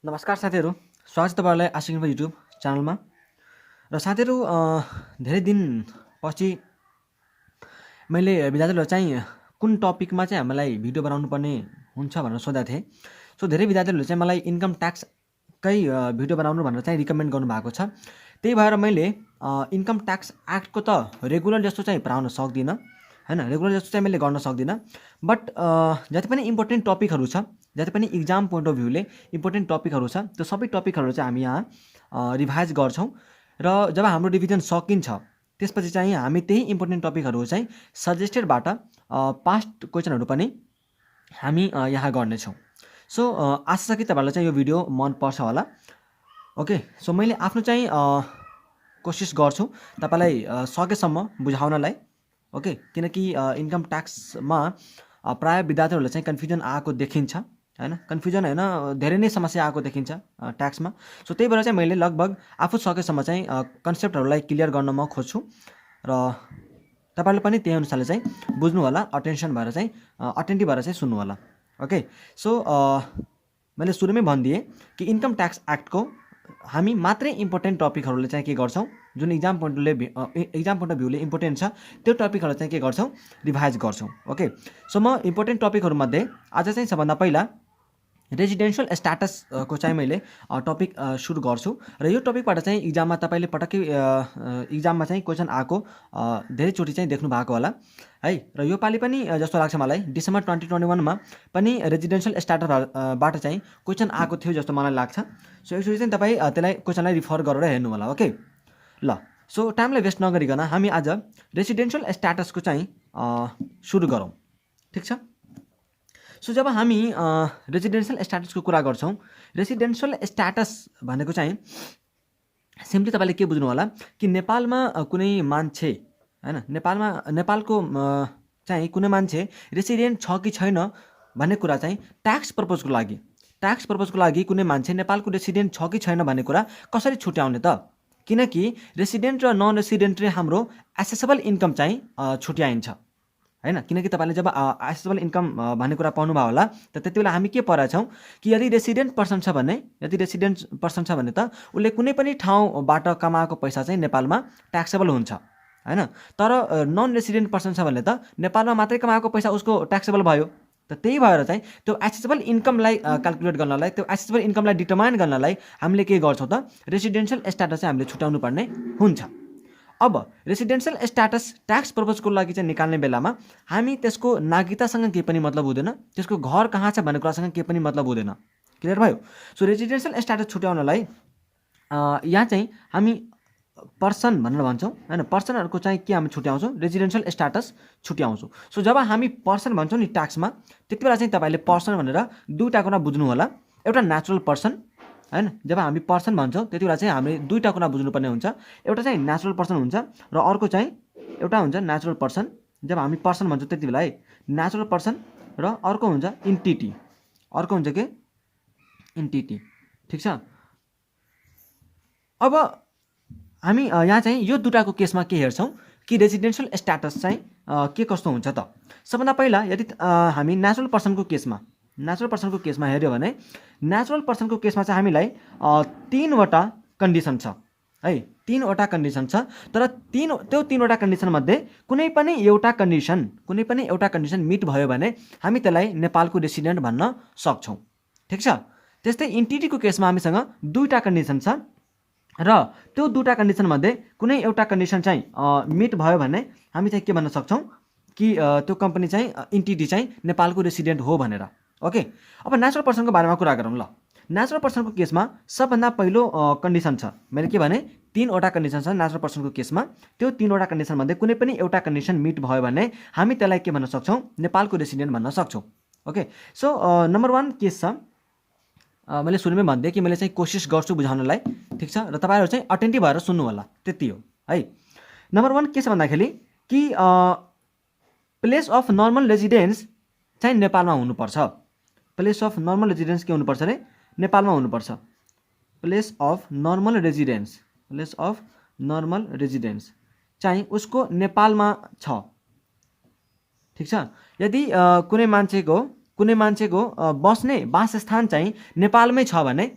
नमस्कार साथीहरू, स्वागत छ तपाईँहरूलाई आशिक इन्फो युट्युब च्यानलमा। र साथीहरू, धेरै दिनपछि मैले विद्यार्थीहरूलाई चाहिँ कुन टपिकमा चाहिँ हामीलाई भिडियो बनाउनु पर्ने हुन्छ भनेर सोधेको थिएँ। सो धेरै विद्यार्थीहरूले चाहिँ मलाई इन्कम ट्याक्सकै भिडियो बनाउनु भनेर चाहिँ रिकमेन्ड गर्नुभएको छ। त्यही भएर मैले इन्कम ट्याक्स एक्टको त रेगुलर जस्तो चाहिँ पढाउन सक्दिनँ हैन, रेगुलर जस्तो चाहिँ मैले गर्न सक्दिनँ। बट जति पनि इम्पोर्टेन्ट टपिकहरू छ, जति पनि इक्जाम पोइन्ट अफ भ्यूले इम्पोर्टेन्ट टपिकहरू छ, त्यो सबै टपिकहरू चाहिँ हामी यहाँ रिभाइज गर्छौँ। र जब हाम्रो रिभिजन सकिन्छ त्यसपछि चाहिँ हामी त्यही इम्पोर्टेन्ट टपिकहरू चाहिँ सजेस्टेडबाट पास्ट क्वेसनहरू पनि हामी यहाँ गर्नेछौँ। सो आशा छ कि तपाईँहरूलाई चाहिँ यो भिडियो मन पर्छ होला। ओके, सो मैले आफ्नो चाहिँ कोसिस गर्छु तपाईँलाई सकेसम्म बुझाउनलाई। ओके, किनकि इन्कम ट्याक्समा प्रायः विद्यार्थीहरूलाई चाहिँ कन्फ्युजन आएको देखिन्छ हैन, कन्फ्युजन हैन, धेरै नै समस्या आएको देखिन्छ ट्याक्समा। सो त्यही भएर चाहिँ मैले लगभग आफू सकेसम्म चाहिँ कन्सेप्टहरूलाई क्लियर गर्न म खोज्छु र तपाईँहरूले पनि त्यही अनुसारले चाहिँ बुझ्नु होला, अटेन्टिभ भएर चाहिँ सुन्नु होला। ओके, सो मैले सुरुमै भनिदिएँ कि इन्कम ट्याक्स एक्टको हामी मात्रै इम्पोर्टेन्ट टपिकहरूले चाहिँ के गर्छौँ, जुन इक्जाम पोइन्ट अफ भ्यूले इम्पोर्टेन्ट छ त्यो टपिकहरू चाहिँ के गर्छौँ, रिभाइज गर्छौँ। ओके, सो म इम्पोर्टेन्ट टपिकहरूमध्ये आज चाहिँ सबभन्दा पहिला रेजिडेन्सियल स्ट्याटसको चाहिँ मैले टपिक सुरु गर्छु। र यो टपिकबाट चाहिँ इक्जाममा तपाईँले पटक्कै इक्जाममा चाहिँ क्वेसन आएको धेरैचोटि चाहिँ देख्नु भएको होला है। र यो पालि पनि जस्तो लाग्छ मलाई डिसेम्बर 2021मा पनि रेजिडेन्सियल स्ट्याटसबाट चाहिँ क्वेसन आएको थियो जस्तो मलाई लाग्छ। सो एकचोटि चाहिँ तपाईँ त्यसलाई क्वेसनलाई रिफर गरेर हेर्नु होला। ओके, ल, सो टाइमलाई वेस्ट नगरिकन हामी आज रेसिडेन्सियल स्ट्याटसको चाहिँ सुरु गरौँ, ठिक छ। सो जब हामी रेसिडेन्सियल स्ट्याटसको कुरा गर्छौँ, रेसिडेन्सियल स्ट्याटस भनेको चाहिँ सिम्पली तपाईँले के बुझ्नु होला कि नेपालमा कुनै मान्छे हैन, नेपालको चाहिँ कुनै मान्छे रेसिडेन्ट छ कि छैन भन्ने कुरा चाहिँ ट्याक्स पर्पजको लागि कुनै मान्छे नेपालको रेसिडेन्ट छ कि छैन भन्ने कुरा कसरी छुट्याउने त? किनकि रेसिडेन्ट र नन रेसिडेन्टले हाम्रो एसेसेबल इन्कम चाहिँ छुट्याइन्छ हैन। किनकि तपाईँले जब एसेसेबल इन्कम भन्ने कुरा पाउनुभयो होला त त्यति बेला हामी के पढाएछौँ कि यदि रेसिडेन्ट पर्सन छ भने त उसले कुनै पनि ठाउँबाट कमाएको पैसा चाहिँ नेपालमा ट्याक्सेबल हुन्छ हैन। तर नन रेसिडेन्ट पर्सन छ भने त नेपालमा मात्रै कमाएको पैसा उसको ट्याक्सेबल भयो। त त्यही भएर चाहिँ त्यो एसेसेबल इन्कमलाई क्याल्कुलेट गर्नलाई, त्यो एसेसेबल इन्कमलाई डिटर्माइन गर्नलाई हामीले के गर्छौँ त, रेसिडेन्सियल स्ट्याटस चाहिँ हामीले छुट्याउनु पर्ने हुन्छ। अब रेसिडेन्सियल स्ट्याटस ट्याक्स पर्पजको लागि चाहिँ निकाल्ने बेलामा हामी त्यसको नागरिकतासँग केही पनि मतलब हुँदैन, त्यसको घर कहाँ छ भन्ने कुरासँग केही पनि मतलब हुँदैन। क्लियर भयो? सो रेसिडेन्सियल स्ट्याटस छुट्याउनलाई यहाँ चाहिँ हामी पर्सन भनेर भन्छौँ हैन। पर्सनहरूको चाहिँ के हामी छुट्याउँछौँ, रेजिडेन्सियल स्ट्याटस छुट्याउँछौँ। सो जब हामी पर्सन भन्छौँ नि ट्याक्समा, त्यति बेला चाहिँ तपाईँले पर्सन भनेर दुईवटा कुरा बुझ्नु होला। एउटा नेचुरल पर्सन हैन, जब हामी पर्सन भन्छौँ त्यति बेला चाहिँ हामीले दुईवटा कुरा बुझ्नुपर्ने हुन्छ। एउटा चाहिँ नेचुरल पर्सन हुन्छ र अर्को चाहिँ एउटा हुन्छ नेचुरल पर्सन। जब हामी पर्सन भन्छौँ त्यति बेला है नेचुरल पर्सन, र अर्को हुन्छ इन्टिटी, अर्को हुन्छ के, इन्टिटी, ठिक छ। अब हामी यहाँ चाहिँ यो दुटाको केसमा के हेर्छौँ कि रेजिडेन्सियल स्ट्याटस चाहिँ के कस्तो हुन्छ त। सबभन्दा पहिला यदि हामी नेचुरल पर्सनको केसमा हेऱ्यो भने नेचुरल पर्सनको केसमा चाहिँ हामीलाई तीनवटा कन्डिसन छ है, तीनवटा कन्डिसन छ। तर त्यो तीनवटा कन्डिसनमध्ये कुनै पनि एउटा कन्डिसन मिट भयो भने हामी त्यसलाई नेपालको रेसिडेन्ट भन्न सक्छौँ, ठिक छ। त्यस्तै इन्टिटीको केसमा हामीसँग दुईवटा कन्डिसन छ र त्यो दुईवटा कन्डिसनमध्ये कुनै एउटा कन्डिसन चाहिँ मिट भयो भने हामी चाहिँ के भन्न सक्छौँ कि त्यो कम्पनी चाहिँ इन्टिटी चाहिँ नेपालको रेसिडेन्ट हो भनेर। ओके, अब नेचुरल पर्सनको बारेमा कुरा गरौँ। ल, नेचुरल पर्सनको केसमा सबभन्दा पहिलो कन्डिसन छ, मैले के भने तीनवटा कन्डिसन छ नेचुरल पर्सनको केसमा। त्यो तीनवटा कन्डिसनमध्ये कुनै पनि एउटा कन्डिसन मिट भयो भने हामी त्यसलाई के भन्न सक्छौँ, नेपालको रेसिडेन्ट भन्न सक्छौँ। ओके, सो नम्बर 1 केस छ, मैले सुरुमै भनिदिएँ कि मैले चाहिँ कोसिस गर्छु बुझाउनलाई, ठिक छ। र तपाईँहरू चाहिँ अटेन्टिभ भएर सुन्नु होला, त्यति हो है। नम्बर 1 के छ भन्दाखेरि कि प्लेस अफ नर्मल रेजिडेन्स चाहिँ नेपालमा हुनुपर्छ। प्लेस अफ नर्मल रेजिडेन्स के हुनुपर्छ अरे, नेपालमा हुनुपर्छ। प्लेस अफ नर्मल रेजिडेन्स चाहिँ उसको नेपालमा छ, ठिक छ। यदि कुनै मान्छेको वासस्थान चाहिँ नेपालमै छ भने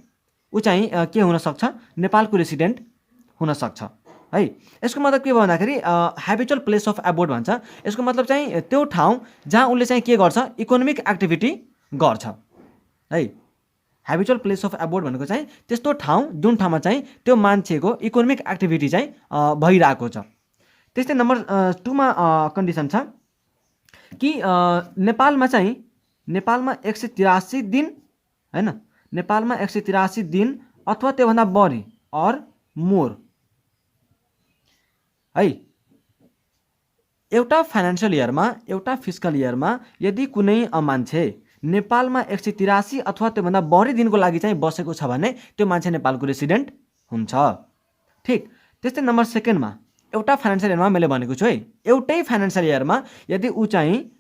ऊ चाहिँ के हुनसक्छ, नेपालको रेसिडेन्ट हुनसक्छ है। यसको मतलब के भयो भन्दाखेरि ह्याबिचुअल प्लेस अफ एबोर्ड भन्छ। यसको मतलब चाहिँ त्यो ठाउँ जहाँ उसले चाहिँ के गर्छ, इकोनोमिक एक्टिभिटी गर्छ है। ह्याबिचुअल प्लेस अफ एबोर्ड भनेको चाहिँ त्यस्तो ठाउँ जुन ठाउँमा चाहिँ त्यो मान्छेको इकोनोमिक एक्टिभिटी चाहिँ भइरहेको छ। त्यस्तै नम्बर 2 मा कन्डिसन छ कि नेपालमा 183 दिन हैन, नेपालमा 183 दिन अथवा त्योभन्दा बढी अर मोर है, एउटा फाइनेन्शियल इयरमा, एउटा फिस्कल इयरमा यदि कुनै मान्छे नेपालमा 183 अथवा त्योभन्दा बढी दिनको लागि चाहिँ बसेको छ भने त्यो मान्छे नेपालको रेसिडेन्ट हुन्छ। ठिक त्यस्तै नम्बर 2 मा एउटा फाइनेन्शियल इयरमा मैले भनेको छु है, एउटै फाइनेन्शियल इयरमा यदि ऊ चाहिँ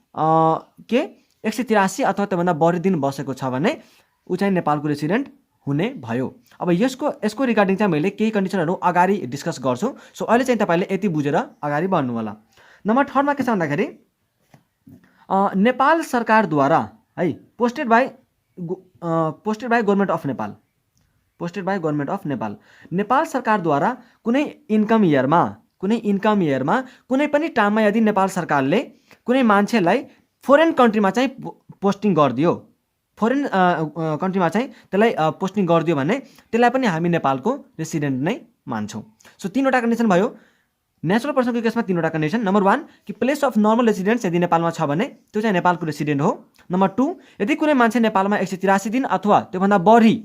के 183 अथवा त्योभन्दा बढी दिन बसेको छ भने ऊ चाहिँ नेपालको रेसिडेन्ट हुने भयो। अब यसको रिगार्डिङ चाहिँ मैले केही कन्डिसनहरू अगाडि डिस्कस गर्छु। सो अहिले चाहिँ तपाईँले यति बुझेर अगाडि बढ्नु होला। नम्बर 3 मा के छ भन्दाखेरि नेपाल सरकारद्वारा है posted by government of Nepal, posted by government of Nepal, Nepal सरकारद्वारा कुनै इन्कम इयरमा कुनै पनि टाइममा यदि नेपाल सरकारले कुनै मान्छेलाई फोरेन कन्ट्रीमा चाहिँ पोस्टिङ गरिदियो, फोरेन कन्ट्रीमा चाहिँ त्यसलाई पोस्टिङ गरिदियो भने त्यसलाई पनि हामी नेपालको रेसिडेन्ट नै मान्छौँ। सो 3वटा कन्डिसन भयो। नेचुरल पर्सनको केसमा 3वटा कन्डिसन। नम्बर 1 कि प्लेस अफ नर्मल रेसिडेन्स यदि नेपालमा छ भने त्यो चाहिँ नेपालको रेसिडेन्ट हो। नम्बर 2 यदि कुनै मान्छे नेपालमा 183 दिन अथवा त्योभन्दा बढी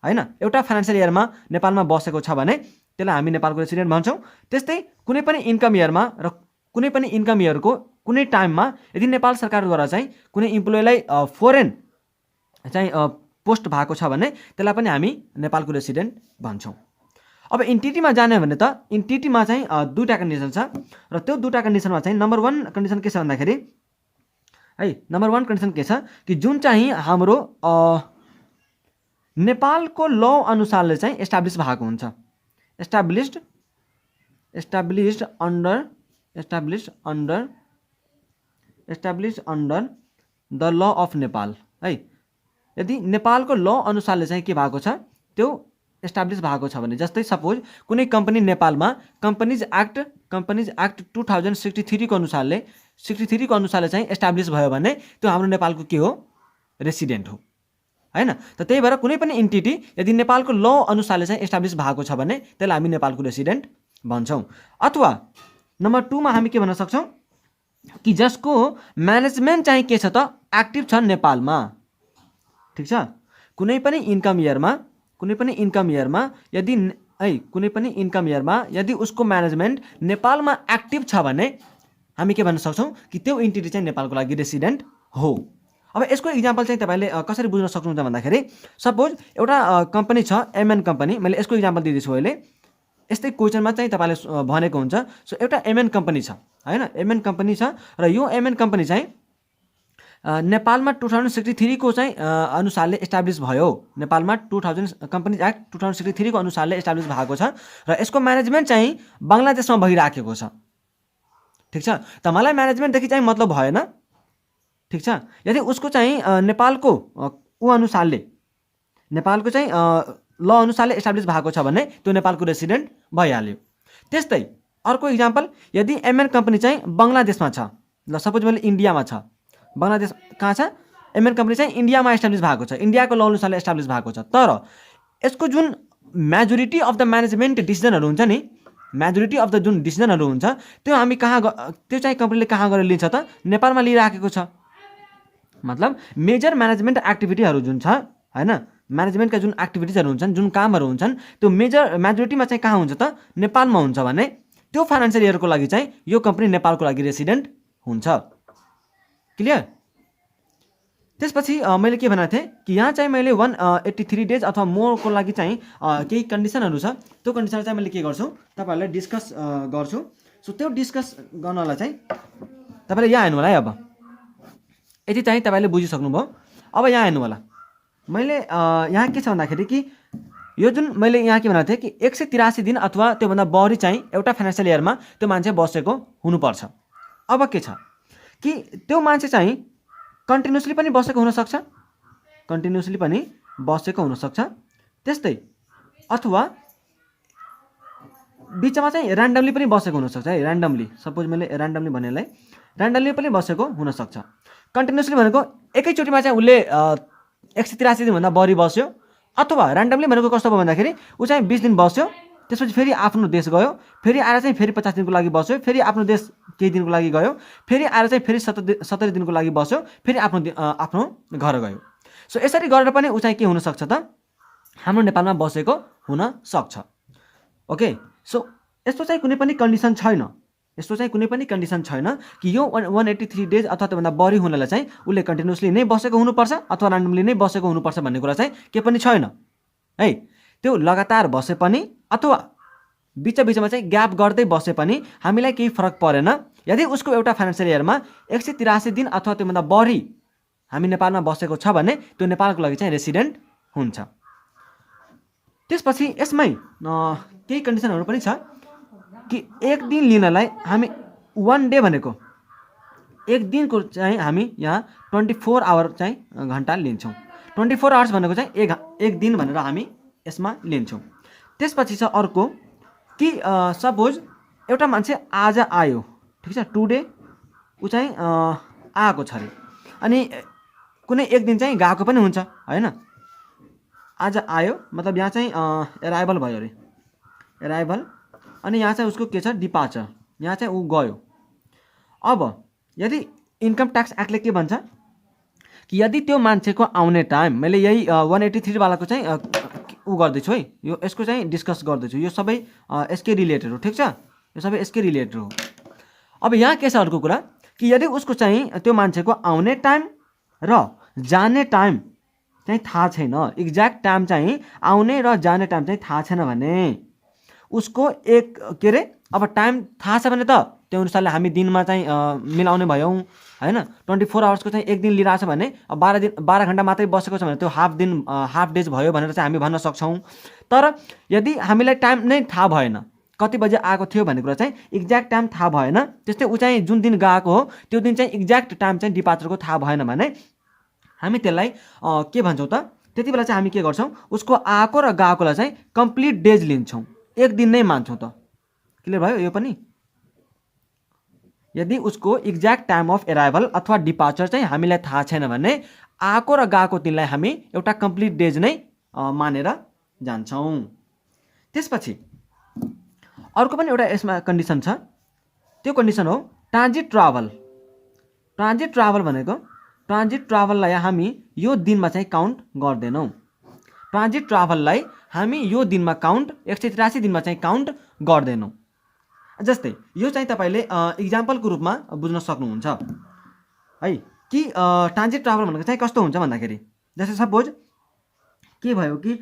हैन एउटा फाइनेन्शियल इयरमा नेपालमा बसेको छ भने त्यसलाई हामी नेपालको रेसिडेन्ट भन्छौँ। त्यस्तै कुनै पनि इन्कम इयरमा र कुनै पनि इन्कम इयरको कुनै टाइममा यदि नेपाल सरकारद्वारा चाहिँ कुनै इम्प्लोइलाई फोरेन चाहिँ पोस्ट भएको छ भने त्यसलाई पनि हामी नेपालको रेसिडेन्ट भन्छौँ। अब इन्टिटीमा जाने भने त इन्टिटीमा चाहिँ 2टा कन्डिसन छ र त्यो 2टा कन्डिसनमा चाहिँ नम्बर 1 कन्डिसन के छ भन्दाखेरि है, नम्बर 1 कन्डिसन के छ कि जुन चाहिँ हाम्रो नेपालको ल अनुसारले चाहिँ एस्टाब्लिस भएको हुन्छ, established under the law of Nepal है। यदि नेपालको ल अनुसारले चाहिँ के भएको छ त्यो एस्टाब्लिस भएको छ भने, जस्तै सपोज कुनै कम्पनी नेपालमा कम्पनीज एक्ट 2063 को अनुसारले चाहिँ एस्टाब्लिस भयो भने त्यो हाम्रो नेपालको के हो, रेसिडेन्ट हो हैन। त त्यही भएर कुनै पनि इन्टिटी यदि नेपालको ल अनुसारले चाहिँ एस्टाब्लिस भएको छ भने त्यसलाई हामी नेपालको रेसिडेन्ट भन्छौँ। अथवा नम्बर 2 मा हामी के भन्न सक्छौँ कि जसको म्यानेजमेन्ट चाहिँ के छ त एक्टिभ छ नेपालमा। ठिक छ, कुनै पनि इन्कम इयरमा यदि उसको म्यानेजमेन्ट नेपालमा एक्टिभ छ भने हामी के भन्न सक्छौँ कि त्यो इन्टिटी चाहिँ नेपालको लागि रेसिडेन्ट हो। अब यसको इक्जाम्पल चाहिँ तपाईँले कसरी बुझ्न सक्नुहुन्छ भन्दाखेरि सपोज एउटा कम्पनी छ एमएन कम्पनी, मैले यसको इक्जाम्पल दिँदैछु अहिले। यस्तै क्वेसनमा चाहिँ तपाईँले भनेको हुन्छ। सो एउटा एमएन कम्पनी छ हैन, एमएन कम्पनी छ र यो एमएन कम्पनी चाहिँ नेपालमा 2063 को चाहिँ अनुसारले एस्टाब्लिस भयो। नेपालमा कम्पनीज एक्ट 2063 को अनुसारले एस्टाब्लिस भएको छ र यसको म्यानेजमेन्ट चाहिँ बङ्गलादेशमा भइराखेको छ। ठिक छ, त मलाई म्यानेजमेन्टदेखि चाहिँ मतलब भएन। ठिक छ, यदि उसको चाहिँ नेपालको चाहिँ ल अनुसारले एस्टाब्लिस भएको छ भने त्यो नेपालको रेसिडेन्ट भइहाल्यो। त्यस्तै अर्को इक्जाम्पल, यदि एमएन कम्पनी चाहिँ बङ्गलादेशमा छ, ल सपोज मैले इन्डियामा छ, बङ्गलादेश कहाँ छ, एमएन कम्पनी चाहिँ इन्डियामा एस्टाब्लिस भएको छ, इन्डियाको ल अनुसारले एस्टाब्लिस भएको छ। तर यसको जुन मेजोरिटी अफ द म्यानेजमेन्ट डिसिजनहरू हुन्छ नि, मेजोरिटी अफ द जुन डिसिजनहरू हुन्छ त्यो हामी त्यो चाहिँ कम्पनीले कहाँ गएर लिन्छ त, नेपालमा लिइराखेको छ। मतलब मेजर म्यानेजमेन्ट एक्टिभिटीहरू जुन छ हैन, म्यानेजमेन्टका जुन एक्टिभिटिजहरू हुन्छन्, जुन कामहरू हुन्छन् त्यो मेजोरिटीमा चाहिँ कहाँ हुन्छ त, नेपालमा हुन्छ भने त्यो फाइनेन्शियल इयरको लागि चाहिँ यो कम्पनी नेपालको लागि रेसिडेन्ट हुन्छ। क्लियर? त्यसपछि मैले के भनेको थिएँ कि यहाँ चाहिँ मैले 183 डेज अथवा मोरको लागि चाहिँ केही कन्डिसनहरू छ, त्यो कन्डिसन चाहिँ मैले के गर्छु तपाईँहरूलाई डिस्कस गर्छु। सो त्यो डिस्कस गर्नलाई चाहिँ तपाईँले यहाँ हेर्नु होला है। अब यति चाहिँ तपाईँले बुझिसक्नुभयो। अब यहाँ हेर्नु होला, मैले यहाँ के छ भन्दाखेरि कि यो जुन मैले यहाँ के भनेको थिएँ कि 183 दिन अथवा त्योभन्दा बढी चाहिँ एउटा फाइनेन्शियल इयरमा त्यो मान्छे बसेको हुनुपर्छ। अब के छ कि त्यो मान्छे चाहिँ कन्टिन्युसली पनि बसेको हुनसक्छ, त्यस्तै अथवा बिचमा चाहिँ ऱ्यान्डमली पनि बसेको हुनसक्छ है। ऱ्यान्डमली सपोज मैले ऱ्यान्डमली भनेलाई ऱ्यान्डमली पनि बसेको हुनसक्छ। कन्टिन्युसली भनेको एकैचोटिमा चाहिँ उसले 183 दिनभन्दा बढी बस्यो। अथवा ऱ्यान्डमली भनेको कस्तो भयो भन्दाखेरि ऊ चाहिँ 20 दिन बस्यो, त्यसपछि फेरि आफ्नो देश गयो, फेरि आएर चाहिँ फेरि 50 दिनको लागि बस्यो, फेरि आफ्नो देश केही दिनको लागि गयो, फेरि आएर चाहिँ फेरि 70 दिनको लागि बस्यो, फेरि आफ्नो घर गयो। सो यसरी गरेर पनि ऊ चाहिँ के हुनसक्छ त हाम्रो नेपालमा बसेको हुनसक्छ। ओके, सो यस्तो चाहिँ कुनै पनि कन्डिसन छैन, यस्तो चाहिँ कुनै पनि कन्डिसन छैन कि यो 183 डेज अथवा त्योभन्दा बढी हुनलाई चाहिँ उसले कन्टिन्युसली नै बसेको हुनुपर्छ अथवा ऱ्यान्डमली नै बसेको हुनुपर्छ भन्ने कुरा चाहिँ के पनि छैन है। त्यो लगातार बसे पनि अथवा बिचबिचमा चाहिँ ग्याप गर्दै बसे पनि हामीलाई केही फरक परेन। यदि उसको एउटा फाइनेन्सियल इयरमा 183 दिन अथवा त्योभन्दा बढी हामी नेपालमा बसेको छ भने त्यो नेपालको लागि चाहिँ रेसिडेन्ट हुन्छ। त्यसपछि यसमै केही कन्डिसनहरू पनि छ कि एक दिन लिनलाई हामी 1 डे भनेको एक दिनको चाहिँ हामी यहाँ 24 आवर चाहिँ घन्टा लिन्छौँ। 24 आवर्स भनेको चाहिँ एक दिन भनेर हामी यसमा लिन्छौँ। त्यसपछि छ अर्को कि सपोज एउटा मान्छे आज आयो, ठिक छ, टुडे ऊ चाहिँ आएको छ अरे, अनि कुनै एक दिन चाहिँ गएको पनि हुन्छ होइन। आज आयो मतलब यहाँ चाहिँ एराइभल भयो अरे, एराइभल, अनि यहाँ चाहिँ उसको के छ डिपार्चर, यहाँ चाहिँ ऊ गयो। अब यदि इन्कम ट्याक्स एक्टले के भन्छ कि यदि त्यो मान्छेको आउने टाइम, मैले यही 183 वालाको चाहिँ ऊ गर्दैछु है, यो यसको चाहिँ डिस्कस गर्दैछु, यो सबै यसकै रिलेटेड हो, ठिक छ, यो सबै यसकै रिलेटेड हो। अब यहाँ के छ अर्को कुरा कि यदि उसको चाहिँ त्यो मान्छेको आउने टाइम र जाने टाइम चाहिँ थाहा छैन, एक्ज्याक्ट टाइम चाहिँ आउने र जाने टाइम चाहिँ थाहा छैन भने उसको एक के अरे अब टाइम थाहा छ भने त त्यो अनुसारले हामी दिनमा चाहिँ मिलाउने भयौँ होइन। 24 आवर्सको चाहिँ एक दिन लिइरहेछ भने 12 घन्टा मात्रै बसेको छ भने त्यो हाफ डेज भयो भनेर चाहिँ हामी भन्न सक्छौँ। तर यदि हामीलाई टाइम नै थाहा भएन, कति बजे आएको थियो भन्ने कुरा चाहिँ एक्ज्याक्ट टाइम थाहा भएन, त्यस्तै ऊ चाहिँ जुन दिन गएको हो त्यो दिन चाहिँ एक्ज्याक्ट टाइम चाहिँ डिपार्चरको थाहा भएन भने हामी त्यसलाई के भन्छौँ त, त्यति बेला चाहिँ हामी के गर्छौँ, उसको आएको र गएकोलाई चाहिँ कम्प्लिट डेज लिन्छौँ, एक दिन नै मान्छौँ। त क्लियर भयो यो पनि। यदि उसको एक्ज्याक्ट टाइम अफ एराइभल अथवा डिपार्चर चाहिँ हामीलाई थाहा छैन भने आएको र गएको दिनलाई हामी एउटा कम्प्लिट डेज नै मानेर जान्छौँ। त्यसपछि अर्को पनि एउटा यसमा कन्डिसन छ, त्यो कन्डिसन हो ट्रान्जिट ट्राभल। ट्रान्जिट ट्राभल भनेको ट्रान्जिट ट्राभललाई हामी यो दिनमा चाहिँ काउन्ट गर्दैनौँ। ट्रान्जिट ट्राभललाई हामी यो दिनमा काउन्ट 183 दिनमा चाहिँ काउन्ट गर्दैनौँ। जस्तै यो चाहिँ तपाईँले इक्जाम्पलको रूपमा बुझ्न सक्नुहुन्छ है कि ट्रान्जिट ट्राभल भनेको चाहिँ कस्तो हुन्छ भन्दाखेरि जस्तै सपोज के भयो कि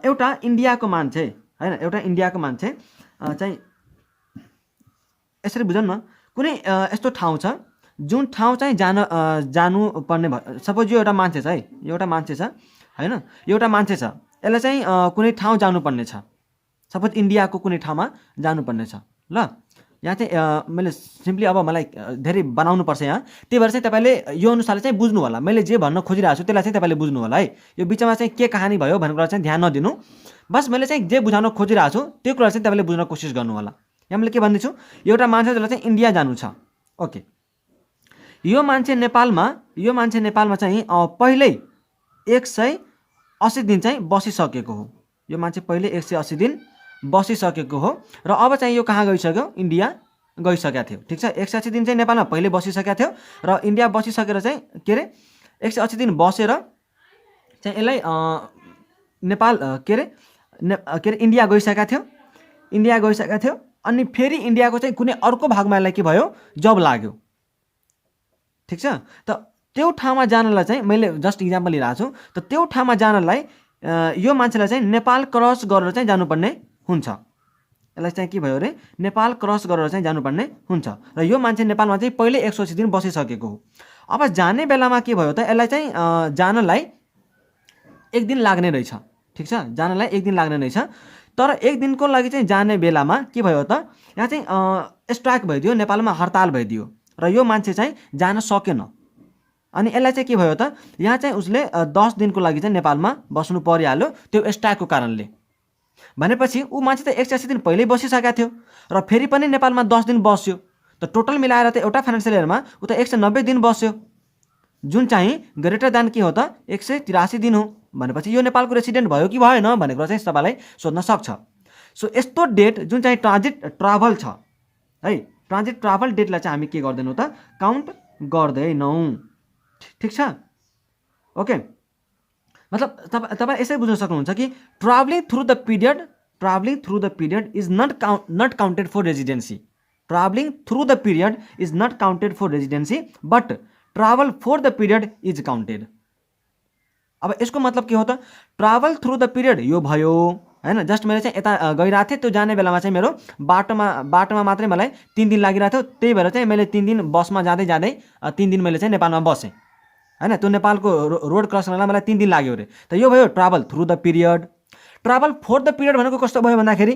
एउटा इन्डियाको मान्छे होइन, एउटा इन्डियाको मान्छे चाहिँ यसरी बुझौँ न, कुनै यस्तो ठाउँ छ जुन ठाउँ चाहिँ जानु पर्ने भयो। सपोज यो एउटा मान्छे छ है, एउटा मान्छे छ होइन, एउटा मान्छे छ, यसलाई चाहिँ कुनै ठाउँ जानुपर्ने छ, सपोज इन्डियाको कुनै ठाउँमा जानुपर्ने छ। ल यहाँ चाहिँ मैले सिम्पली अब मलाई धेरै बनाउनु पर्छ यहाँ, त्यही भएर चाहिँ तपाईँले यो अनुसारले चाहिँ बुझ्नु होला। मैले जे भन्न खोजिरहेको छु त्यसलाई चाहिँ तपाईँले बुझ्नु होला है। यो बिचमा चाहिँ के कहानी भयो भन्ने कुरा चाहिँ ध्यान नदिनु, बस मैले चाहिँ जे बुझाउन खोजिरहेको छु त्यो कुरा चाहिँ तपाईँले बुझ्न कोसिस गर्नु होला। यहाँ मैले के भन्दैछु, एउटा मान्छे जसलाई चाहिँ इन्डिया जानु छ, ओके, यो मान्छे नेपालमा चाहिँ पहिल्यै 180 दिन चाहिँ बसिसकेको हो। यो मान्छे पहिले 180 दिन बसिसकेको हो र अब चाहिँ यो कहाँ गइसक्यो, इन्डिया गइसकेको थियो, ठिक छ। 180 दिन चाहिँ नेपालमा पहिले बसिसकेको थियो र इन्डिया बसिसकेर चाहिँ के अरे 180 दिन बसेर चाहिँ यसलाई नेपाल के अरे इन्डिया गइसकेको थियो। अनि फेरि इन्डियाको चाहिँ कुनै अर्को भागमा यसलाई के भयो, जब लाग्यो, ठिक छ। त त्यो ठाउँमा जानलाई चाहिँ मैले जस्ट इक्जाम्पल लिइरहेको छु, त त्यो ठाउँमा जानलाई यो मान्छेलाई चाहिँ नेपाल क्रस गरेर चाहिँ जानुपर्ने हुन्छ। यसलाई चाहिँ के भयो अरे नेपाल क्रस गरेर चाहिँ जानुपर्ने हुन्छ र यो मान्छे नेपालमा चाहिँ पहिले 180 दिन बसिसकेको हो। अब जाने बेलामा के भयो त, यसलाई चाहिँ जानलाई एक दिन लाग्ने रहेछ, ठिक छ, जानलाई एक दिन लाग्ने रहेछ। तर एक दिनको लागि चाहिँ जाने बेलामा के भयो त, यहाँ चाहिँ स्ट्राइक भइदियो, नेपालमा हडताल भइदियो र यो मान्छे चाहिँ जान सकेन। अनि यसलाई चाहिँ के भयो त, यहाँ चाहिँ उसले 10 दिनको लागि चाहिँ नेपालमा बस्नु परिहाल्यो त्यो स्ट्राइकको कारणले। भनेपछि ऊ मान्छे त 180 दिन पहिल्यै बसिसकेका थियो र फेरि पनि नेपालमा 10 दिन बस्यो। त टोटल मिलाएर त एउटा फाइनेन्सियल इयरमा ऊ त 190 दिन बस्यो, जुन चाहिँ ग्रेटर देन के हो त 183 दिन हो। भनेपछि यो नेपालको रेसिडेन्ट भयो कि भएन भन्ने कुरा चाहिँ तपाईँलाई सोध्न सक्छ। सो यस्तो डेट जुन चाहिँ ट्रान्जिट ट्राभल छ है, ट्रान्जिट ट्राभल डेटलाई चाहिँ हामी के गर्दैनौँ त, काउन्ट गर्दैनौँ। ठिक छ, ओके। मतलब तपाईँ यसै बुझ्न सक्नुहुन्छ कि traveling through the period is not counted for residency. Traveling through the period is not counted for residency but travel for the period is counted. अब यसको मतलब के हो त, ट्राभल थ्रु द पिरियड यो भयो हैन। जस्ट मैले चाहिँ यता गइरहेको थिएँ, त्यो जाने बेलामा चाहिँ मेरो बाटोमा मात्रै मलाई 3 दिन लागिरहेको थियो, त्यही भएर चाहिँ मैले 3 दिन बसमा जाँदै 3 दिन मैले चाहिँ नेपालमा बसेँ हैन। त्यो नेपालको रोड क्रस गर्नलाई मलाई 3 दिन लाग्यो अरे। त यो भयो travel through the period. Travel four the period भनेको कस्तो भयो भन्दाखेरि,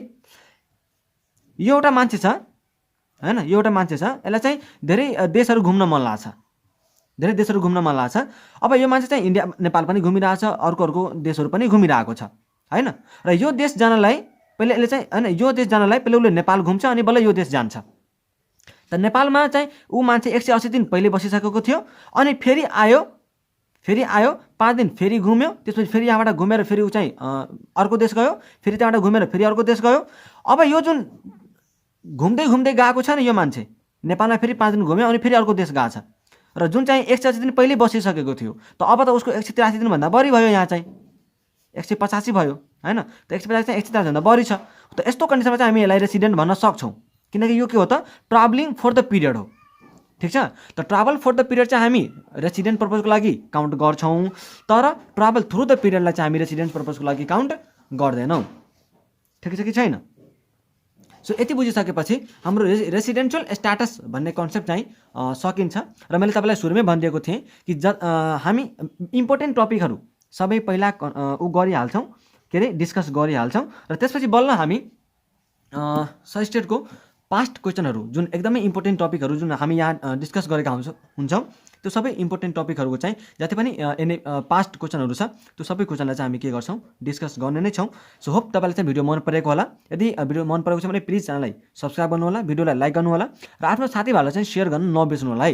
यो एउटा मान्छे छ हैन, यो एउटा मान्छे छ, यसलाई चाहिँ धेरै देशहरू घुम्न मन लाग्छ, अब यो मान्छे चाहिँ इन्डिया नेपाल पनि घुमिरहेछ, अर्को देशहरू पनि घुमिरहेको छ हैन। र यो देश जानलाई पहिले यसले चाहिँ हैन, यो देश जानलाई पहिले उसले नेपाल घुम्छ अनि बल्ल यो देश जान्छ। त नेपालमा चाहिँ ऊ मान्छे 180 दिन पहिले बसिसकेको थियो, अनि फेरि आयो 5 दिन फेरि घुम्यो, त्यसपछि फेरि यहाँबाट घुमेर फेरि ऊ चाहिँ अर्को देश गयो, फेरि त्यहाँबाट घुमेर फेरि अर्को देश गयो। अब यो जुन घुम्दै गएको छ नि यो मान्छे, नेपालमा फेरि 5 दिन घुम्यो अनि फेरि अर्को देश गएको छ, र जुन चाहिँ 180 दिन पहिले बसिसकेको थियो, त अब त उसको 183 दिनभन्दा बढी भयो, यहाँ चाहिँ 185 भयो हैन। त 185 चाहिँ 183 भन्दा बढी छ। त यस्तो कन्डिसनमा चाहिँ हामी यसलाई रेसिडेन्ट भन्न सक्छौँ, किनकि यो के हो त, ट्राभलिङ फर द पिरियड हो। ठिक छ, त ट्राभल फर द पिरियड चाहिँ हामी रेसिडेन्ट पर्पजको लागि काउन्ट गर्छौँ, तर ट्राभल थ्रु द पिरियडलाई चाहिँ हामी रेसिडेन्ट पर्पजको लागि काउन्ट गर्दैनौँ। ठिक छ कि छैन? सो यति बुझिसकेपछि हाम्रो रेसिडेन्सियल स्ट्याटस भन्ने कन्सेप्ट चाहिँ सकिन्छ। र मैले तपाईँलाई सुरुमै भनिदिएको थिएँ कि हामी इम्पोर्टेन्ट टपिकहरू सबै पहिला गरिहाल्छौँ, के अरे डिस्कस गरिहाल्छौँ, र त्यसपछि बल्ल हामी सस्टेटको पास्ट क्वेसनहरू जुन एकदमै इम्पोर्टेन्ट टपिकहरू जुन हामी यहाँ डिस्कस गरेका हुन्छौँ, त्यो सबै इम्पोर्टेन्ट टपिकहरूको चाहिँ जति पनि पास्ट क्वेसनहरू छ त्यो सबै क्वेसनलाई चाहिँ हामी के गर्छौँ, डिस्कस गर्ने नै छौँ। सो होप तपाईँलाई चाहिँ भिडियो मन परेको होला। यदि भिडियो मन परेको छ भने प्लिज च्यानललाई सब्सक्राइब गर्नु होला, भिडियोलाई लाइक गर्नु होला, र आफ्नो साथीभाइलाई चाहिँ सेयर गर्नु नबिर्सनु होला है।